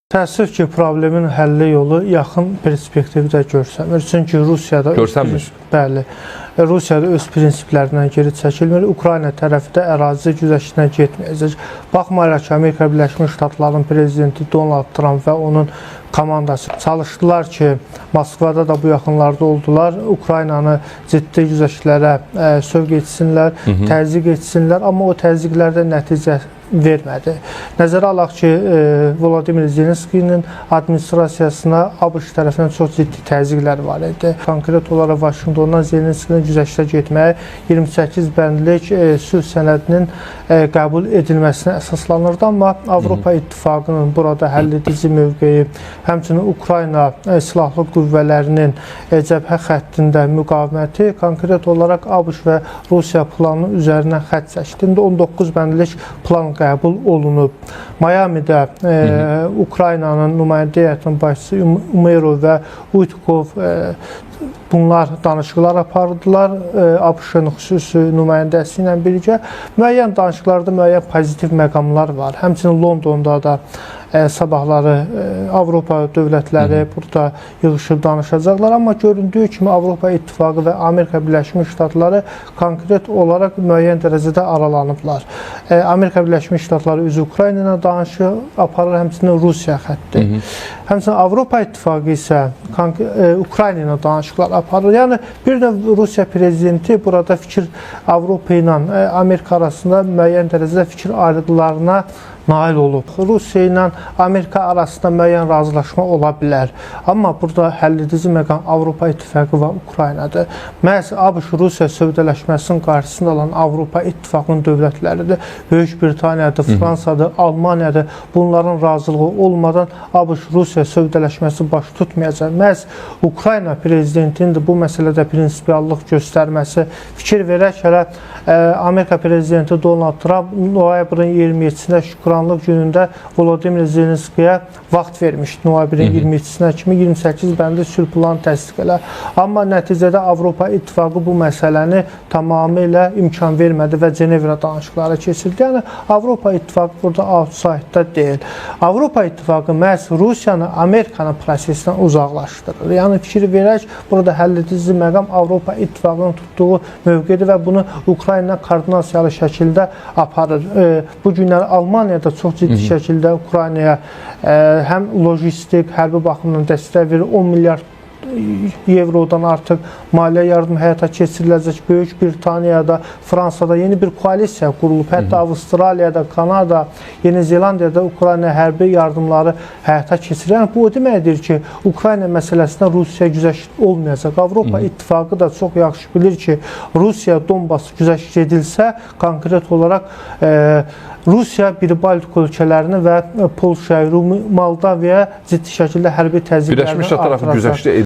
Təəssüf ki, problemin həlli yolu yaxın perspektivdə görsənmir. Çünki Rusiyada Rusiyada öz prinsiplərindən geri çəkilmir. Ukrayna tərəfi də ərazi güzəştinə getməyəcək. Baxmayaraq ki, Amerika Birləşmiş Ştatlarının prezidenti Donald Trump və onun komandası çalışdılar ki, Moskvada da bu yaxınlarda oldular. Ukraynanı ciddi güzəştlərə sövq etsinlər, təzyiq etsinlər. Amma o təzyiqlərdə nəticə vermədi. Nəzərə alaq ki, Volodimir Zelenskinin administrasiyasına ABŞ tərəfindən çox ciddi təzyiqlər var idi. Konkret olaraq Vaşinqtondan Zelenskinin güzəştə getməyi 28 bəndlik sülh sənədinin qəbul edilməsinə əsaslanırdı. Amma Avropa İttifaqının burada həlledici mövqeyi, həmçinin Ukrayna silahlı qüvvələrinin cəbhə xəttində müqaviməti konkret olaraq ABŞ və Rusiya planının üzərindən xətt çəkdi. 19 bəndlik plan qəbul olunub. Mayamidə Ukraynanın nümayəndə heyətinin başçısı Umerov və Uytkov bunlar danışıqlar apardılar. ABŞ-ın xüsusi nümayəndəsi ilə birgə müəyyən danışıqlarda müəyyən pozitiv məqamlar var. Həmçinin Londonda da sabahları Avropa dövlətləri burada yığışıb danışacaqlar. Amma göründüyü kimi Avropa İttifaqı və Amerika Birləşmiş Ştatları konkret olaraq müəyyən dərəcədə aralanıblar. Amerika Birləşmiş Ştatları üzü Ukrayna ilə danışıq aparır, həmçinin Rusiya xətti. Həmçinin Avropa İttifaqı isə Ukrayna ilə danışıqlar aparır. Yəni bir də Rusiya prezidenti burada Avropa ilə Amerika arasında müəyyən dərəcədə fikir ayrılıqlarına nail olub. Rusiya ilə Amerika arasında müəyyən razılaşma ola bilər. Amma burada həlledici məqam Avropa İttifaqı və Ukraynadır. Məhz ABŞ-Rusiya sövdələşməsinin qarşısında olan Avropa İttifaqının dövlətləridir. Böyük Britaniyadır, Fransadır, Almaniyadır. Bunların razılığı olmadan ABŞ-Rusiya sövdələşməsi baş tutmayacaq. Məhz Ukrayna prezidentinin də bu məsələdə prinsipiallıq göstərməsi fikir verək. Hələ Amerika prezidenti Donald Trump noyabrın 27-də Şükranlıq günündə Volodimir Zelenskiyə vaxt vermişdi. Noyabrın 22-sinə kimi 28 bəndli sülh planı təsdiq elə. Amma nəticədə Avropa İttifaqı bu məsələni tamamilə imkan vermədi və Cenevra danışıqları keçirdi. Yəni Avropa İttifaqı burada outside'da deyil. Avropa İttifaqı məhz Rusiyanı Amerikanın prosesindən uzaqlaşdırır. Yəni fikir verək, burada həlledici məqam Avropa İttifaqının tutduğu mövqedir və bunu Ukrayna koordinasiyalı şəkildə aparır. Bu günlər Almaniyada çox ciddi şəkildə Ukraynaya həm lojistik, hərbi baxımdan dəstək verir. 10 milyard evrodan artıq maliyyə yardım həyata keçiriləcək. Böyük Britaniyada, Fransada yeni bir koalisiya qurulub. Hətta Avustraliyada, Kanada, Yeni Zelandiyada Ukrayna hərbi yardımları həyata keçirir. Yəni bu o deməkdir ki, Ukrayna məsələsində Rusiya güzəşt olmayacaq. Avropa İttifaqı da çox yaxşı bilir ki, Rusiya Donbas güzəşt edilsə, konkret olaraq Rusiya bir Baltik ölkələrini və Polşa, Moldaviyaya ciddi şəkildə hərbi təzyiqlərini artıracaq. Birləşmiş Ştatlar tərəfi güzəştə